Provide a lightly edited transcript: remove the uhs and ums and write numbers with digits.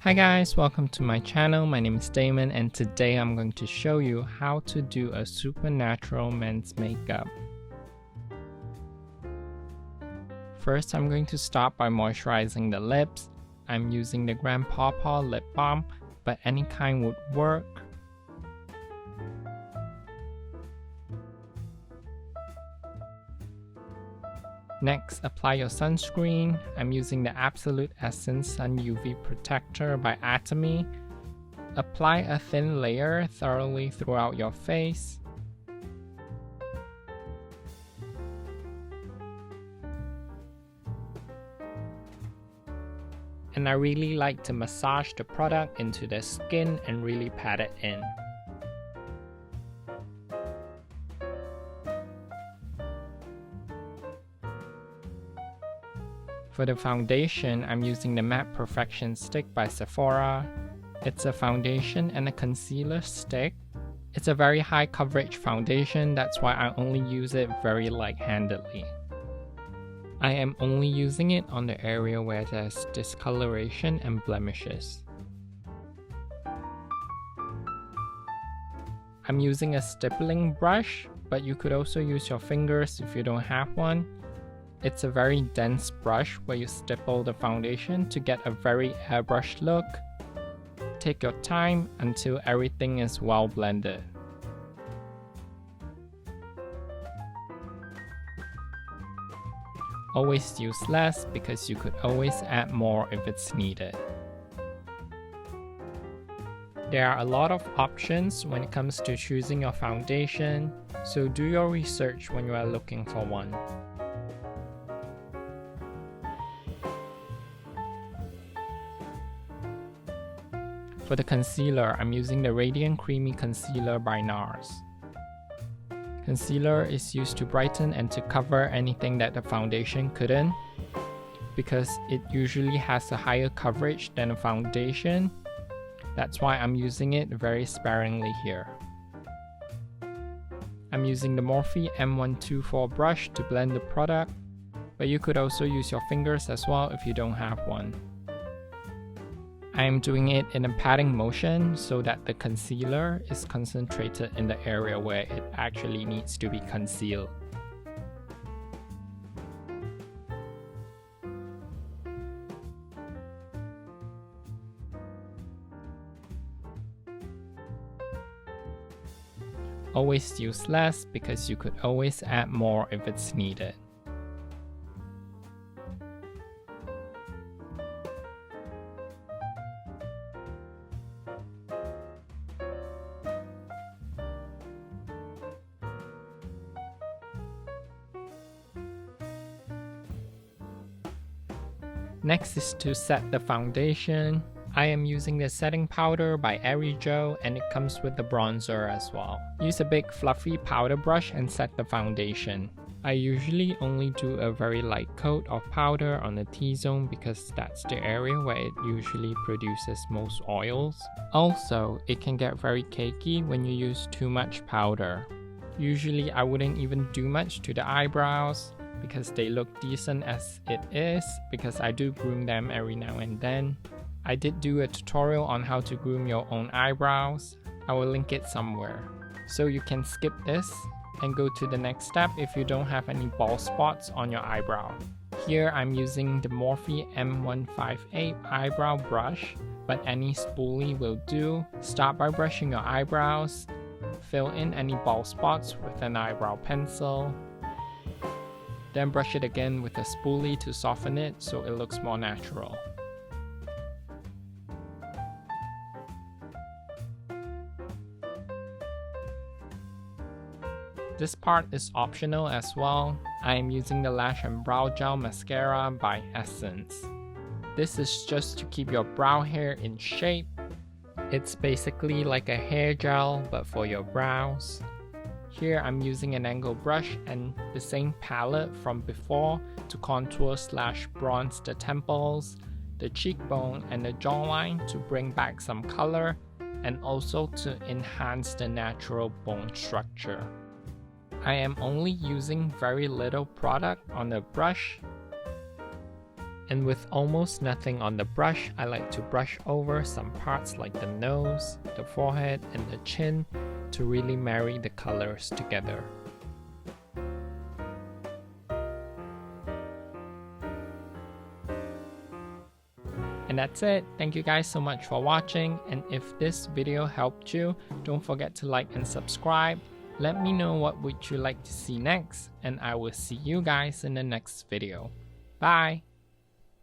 Hi guys, welcome to my channel. My name is Damon and today I'm going to show you how to do a supernatural men's makeup. First, I'm going to start by moisturizing the lips. I'm using the Grandpa Paw lip balm, but any kind would work. Next, apply your sunscreen. I'm using the Absolute Essence Sun UV Protector by Atomy. Apply a thin layer thoroughly throughout your face. And I really like to massage the product into the skin and really pat it in. For the foundation, I'm using the Matte Perfection Stick by Sephora. It's a foundation and a concealer stick. It's a very high coverage foundation, that's why I only use it very light-handedly. I am only using it on the area where there's discoloration and blemishes. I'm using a stippling brush, but you could also use your fingers if you don't have one. It's a very dense brush where you stipple the foundation to get a very airbrushed look. Take your time until everything is well blended. Always use less because you could always add more if it's needed. There are a lot of options when it comes to choosing your foundation, so do your research when you are looking for one. For the concealer, I'm using the Radiant Creamy Concealer by NARS. Concealer is used to brighten and to cover anything that the foundation couldn't, because it usually has a higher coverage than a foundation. That's why I'm using it very sparingly here. I'm using the Morphe M124 brush to blend the product, but you could also use your fingers as well if you don't have one. I am doing it in a patting motion so that the concealer is concentrated in the area where it actually needs to be concealed. Always use less because you could always add more if it's needed. Next is to set the foundation. I am using the setting powder by Arijo and it comes with the bronzer as well. Use a big fluffy powder brush and set the foundation. I usually only do a very light coat of powder on the T-zone because that's the area where it usually produces most oils. Also, it can get very cakey when you use too much powder. Usually I wouldn't even do much to the eyebrows, because they look decent as it is, because I do groom them every now and then. I did do a tutorial on how to groom your own eyebrows. I will link it somewhere. So you can skip this and go to the next step if you don't have any bald spots on your eyebrow. Here I'm using the Morphe M158 eyebrow brush, but any spoolie will do. Start by brushing your eyebrows. Fill in any bald spots with an eyebrow pencil. Then brush it again with a spoolie to soften it so it looks more natural. This part is optional as well. I am using the Lash and Brow Gel Mascara by Essence. This is just to keep your brow hair in shape. It's basically like a hair gel but for your brows. Here I'm using an angle brush and the same palette from before to contour/bronze the temples, the cheekbone and the jawline to bring back some color and also to enhance the natural bone structure. I am only using very little product on the brush And with almost nothing on the brush, I like to brush over some parts like the nose, the forehead, and the chin to really marry the colors together. And that's it. Thank you guys so much for watching, and if this video helped you, don't forget to like and subscribe. Let me know what would you like to see next, and I will see you guys in the next video. Bye!